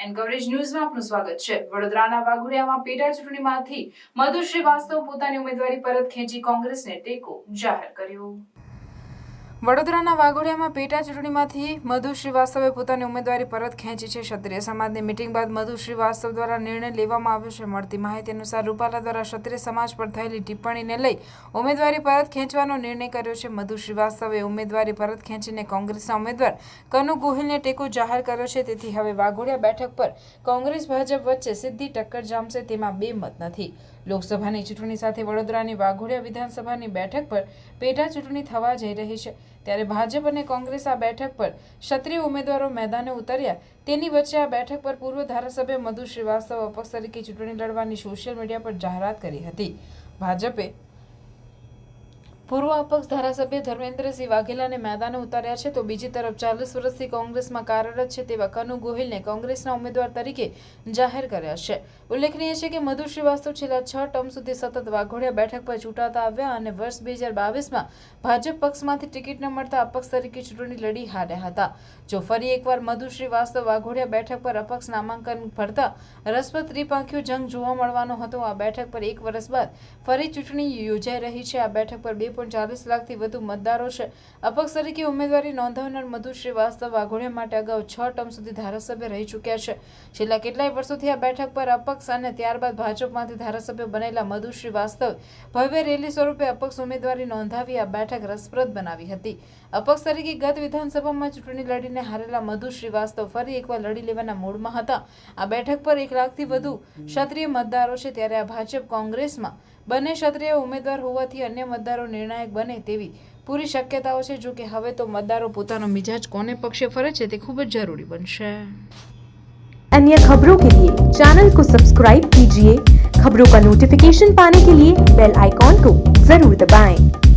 And coverage ન્યૂઝમાં આપનું સ્વાગત છે। વડોદરાના વાઘોડિયામાં પેટા ચૂંટણીમાંથી મધુ શ્રીવાસ્તવ પોતાની ઉમેદવારી પરત ખેંચી કોંગ્રેસને ટેકો જાહેર કર્યો। વડોદરાના વાઘોડિયામાં પેટા ચૂંટણીમાંથી મધુ શ્રીવાસ્તવે પોતાની ઉમેદવારી પરત ખેંચી છે। ક્ષત્રિય સમાજની મીટિંગ બાદ મધુ શ્રીવાસ્તવ દ્વારા નિર્ણય લેવામાં આવ્યો છે। મળતી માહિતી અનુસાર રૂપાલા દ્વારા ક્ષત્રિય સમાજ પર થયેલી ટિપ્પણીને લઈ ઉમેદવારી પરત ખેંચવાનો નિર્ણય કર્યો છે। મધુ શ્રીવાસ્તવે ઉમેદવારી પરત ખેંચીને કોંગ્રેસના ઉમેદવાર કનુ ગોહિલને ટેકો જાહેર કર્યો છે। તેથી હવે વાઘોડિયા બેઠક પર કોંગ્રેસ ભાજપ વચ્ચે સીધી ટક્કર જામશે તેમાં બે મત નથી। લોકસભાની ચૂંટણી સાથે વડોદરાની વાઘોડિયા વિધાનસભાની બેઠક પર પેટા ચૂંટણી થવા જઈ રહી છે, ત્યારે ભાજપ અને કોંગ્રેસ આ બેઠક પર ક્ષત્રિય ઉમેદવારો મેદાને ઉતર્યા। તેની વચ્ચે આ બેઠક પર પૂર્વ ધારાસભ્ય મધુ શ્રીવાસ્તવ અપક્ષ તરીકે ચૂંટણી લડવાની સોશિયલ મીડિયા પર જાહેરાત કરી હતી। ભાજપે પૂર્વ અપક્ષ ધારાસભ્ય ધર્મેન્દ્રસિંહ વાઘેલાને મેદાને ઉતાર્યા છે, તો બીજી તરફ 40 વર્ષથી કોંગ્રેસમાં કાર્યરત છે તેવા કનુ ગોહિલને કોંગ્રેસના ઉમેદવાર તરીકે જાહેર કર્યા છે। ઉલ્લેખનીય છે કે મધુ શ્રીવાસ્તવ છેલ્લા 6 ટર્મ સુધી સતત વાઘોડિયા બેઠક પર ચૂંટાતા આવ્યા અને વર્ષ 2022માં ભાજપ પક્ષમાંથી ટિકિટ ન મળતા અપક્ષ તરીકે ચૂંટણી લડી હાર્યા હતા। જો ફરી એકવાર મધુ શ્રીવાસ્તવ વાઘોડિયા બેઠક પર અપક્ષ નામાંકન ભરતા રસપ્રદ ત્રિપાંખીયો જંગ જોવા મળવાનો હતો। આ બેઠક પર 1 વર્ષ બાદ ફરી ચૂંટણી યોજાઈ રહી છે। આ બેઠક પર 2.40 લાખથી વધુ મતદારો છે। અપક્ષ તરીકે ઉમેદવારી નોંધાવનાર મધુ શ્રીવાસ્તવ વાઘોડિયા માટે અગાઉ 6 ટર્મ સુધી ધારાસભ્ય રહી ચૂક્યા છે। છેલ્લા કેટલાય વર્ષોથી આ બેઠક પર અપક્ષ અને ત્યારબાદ ભાજપમાંથી ધારાસભ્ય બનેલા મધુ શ્રીવાસ્તવ ભવ્ય રેલી સ્વરૂપે અપક્ષ ઉમેદવારી નોંધાવી આ બેઠક રસપ્રદ બનાવી હતી। અપક્ષ તરીકે ગત વિધાનસભામાં ચૂંટણી લડીને હારેલા મધુ શ્રીવાસ્તવ ફરી એકવાર લડી લેવાના મૂડમાં હતા। આ બેઠક પર 1 લાખથી વધુ ક્ષત્રિય મતદારો છે, ત્યારે આ ભાજપ કોંગ્રેસમાં બંને ક્ષત્રિય ઉમેદવાર હોવાથી અન્ય મતદારો નિર્ણાયક બને તેવી પૂરી શક્યતાઓ છે। જો કે હવે તો મતદારો પોતાનો મિજાજ કોને પક્ષે ફરે છે તે ખૂબ જ જરૂરી બનશે। अन्य खबरों के लिए चैनल को सब्सक्राइब कीजिए। खबरों का नोटिफिकेशन पाने के लिए बेल आइकॉन को जरूर दबाएं।